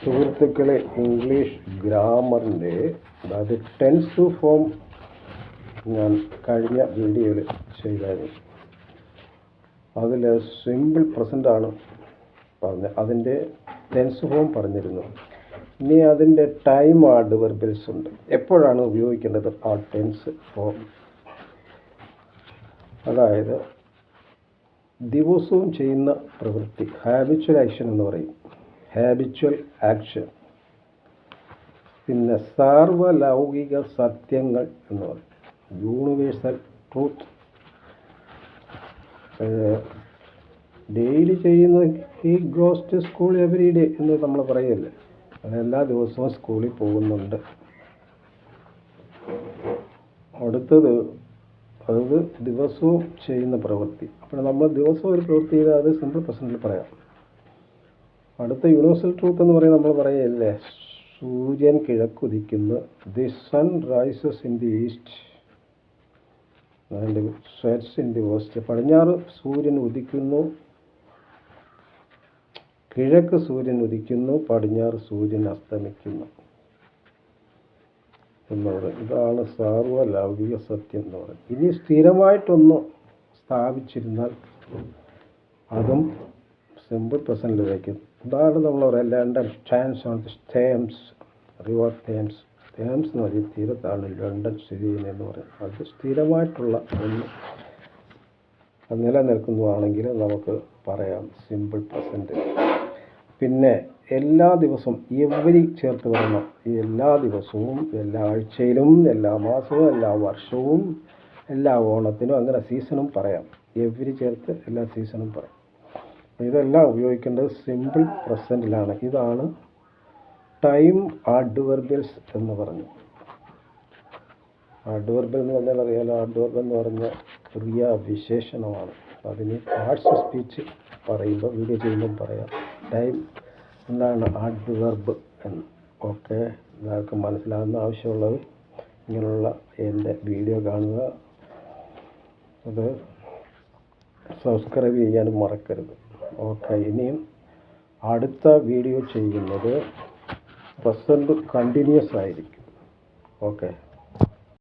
സുഹൃത്തുക്കളെ, ഇംഗ്ലീഷ് ഗ്രാമറിൻ്റെ അതായത് tense form ഞാൻ കഴിഞ്ഞ വീഡിയോയിൽ ചെയ്തായിരുന്നു. അതിൽ സിമ്പിൾ പ്രസൻ്റാണ് പറഞ്ഞത്, അതിൻ്റെ ടെൻസ് ഫോം പറഞ്ഞിരുന്നു. ഇനി അതിൻ്റെ ടൈം അഡ്വർബിയൽസ് ഉണ്ട്, എപ്പോഴാണ് ഉപയോഗിക്കേണ്ടത് ആ ടെൻസ് ഫോം. അതായത് ദിവസവും ചെയ്യുന്ന പ്രവൃത്തി, ഹാബിച്വൽ ആക്ഷൻ എന്ന് പറയും, ഹാബിച്വൽ ആക്ഷൻ. പിന്നെ സാർവലൗകിക സത്യങ്ങൾ എന്ന് പറയും, യൂണിവേഴ്സൽ ട്രൂത്ത്. ഡെയിലി ചെയ്യുന്ന he goes to school every day എന്ന് നമ്മൾ പറയല്ലേ, അതെല്ലാ ദിവസവും സ്കൂളിൽ പോകുന്നുണ്ട്. അടുത്തത് അത് ദിവസവും ചെയ്യുന്ന പ്രവൃത്തി. അപ്പോൾ നമ്മൾ ദിവസവും ഒരു പ്രവൃത്തി ചെയ്താൽ അത് സിമ്പിൾ പ്രസൻറ്റിൽ പറയാം. അടുത്ത യൂണിവേഴ്സൽ ട്രൂത്ത് എന്ന് പറയുന്നത് നമ്മൾ പറയല്ലേ, സൂര്യൻ കിഴക്കുദിക്കുന്നു, the sun rises in the east and sets in the west. പടിഞ്ഞാറ് സൂര്യൻ ഉദിക്കുന്നു, കിഴക്ക് സൂര്യൻ ഉദിക്കുന്നു, പടിഞ്ഞാറ് സൂര്യൻ അസ്തമിക്കുന്നു എന്ന് പറയും. ഇതാണ് സാർവലൗകിക സത്യം എന്ന് പറയുന്നത്. ഇനി സ്ഥിരമായിട്ടൊന്ന് സ്ഥാപിച്ചിരുന്നാൽ അതും സിമ്പിൾ പ്രസൻറ്റിലേക്ക്. ഉദാഹരണം നമ്മൾ പറയാം, London stands on the Thames river Thames. Thames എന്ന് പറയും തീരത്താണ് ലണ്ടൻ സ്ഥിതി ചെയ്യുന്നതെന്ന് പറയും. അത് സ്ഥിരമായിട്ടുള്ള ഒന്ന് നിലനിൽക്കുന്നതാണെങ്കിൽ നമുക്ക് പറയാം സിമ്പിൾ പ്രസൻറ്റ്. പിന്നെ എല്ലാ ദിവസവും എവരി ചേർത്ത് പറയണം. ഈ എല്ലാ ദിവസവും, എല്ലാ ആഴ്ചയിലും, എല്ലാ മാസവും, എല്ലാ വർഷവും, എല്ലാ ഓണത്തിനും, അങ്ങനെ സീസണും പറയാം. എവരി ചേർത്ത് എല്ലാ സീസണും പറയാം. ഇതെല്ലാം ഉപയോഗിക്കേണ്ടത് സിമ്പിൾ പ്രസൻറ്റിലാണ്. ഇതാണ് ടൈം അഡ്വർബിയൽസ് എന്ന് പറഞ്ഞു. അഡ്വർബൽ എന്ന് പറഞ്ഞാൽ അറിയാലോ, അഡ്വർബൽ എന്ന് പറഞ്ഞ ക്രിയാവിശേഷണമാണ്. അതിന് പാർട്സ് ഓഫ് സ്പീച്ച് പറയുമ്പോൾ, വീഡിയോ ചെയ്യുമ്പം പറയാം ടൈം എന്താണ് അഡ്വർബ് എന്ന്. ഓക്കെ, എല്ലാവർക്കും മനസ്സിലാകുന്ന ആവശ്യമുള്ളത് ഇങ്ങനെയുള്ള എൻ്റെ വീഡിയോ കാണുക. അത് സബ്സ്ക്രൈബ് ചെയ്യാനും മറക്കരുത്. ഓക്കെ, ഇനിയും അടുത്ത വീഡിയോ ചെയ്യുന്നത് പ്രസൻറ്റ് കണ്ടിന്യൂസ് ആയിരിക്കും. ഓക്കെ.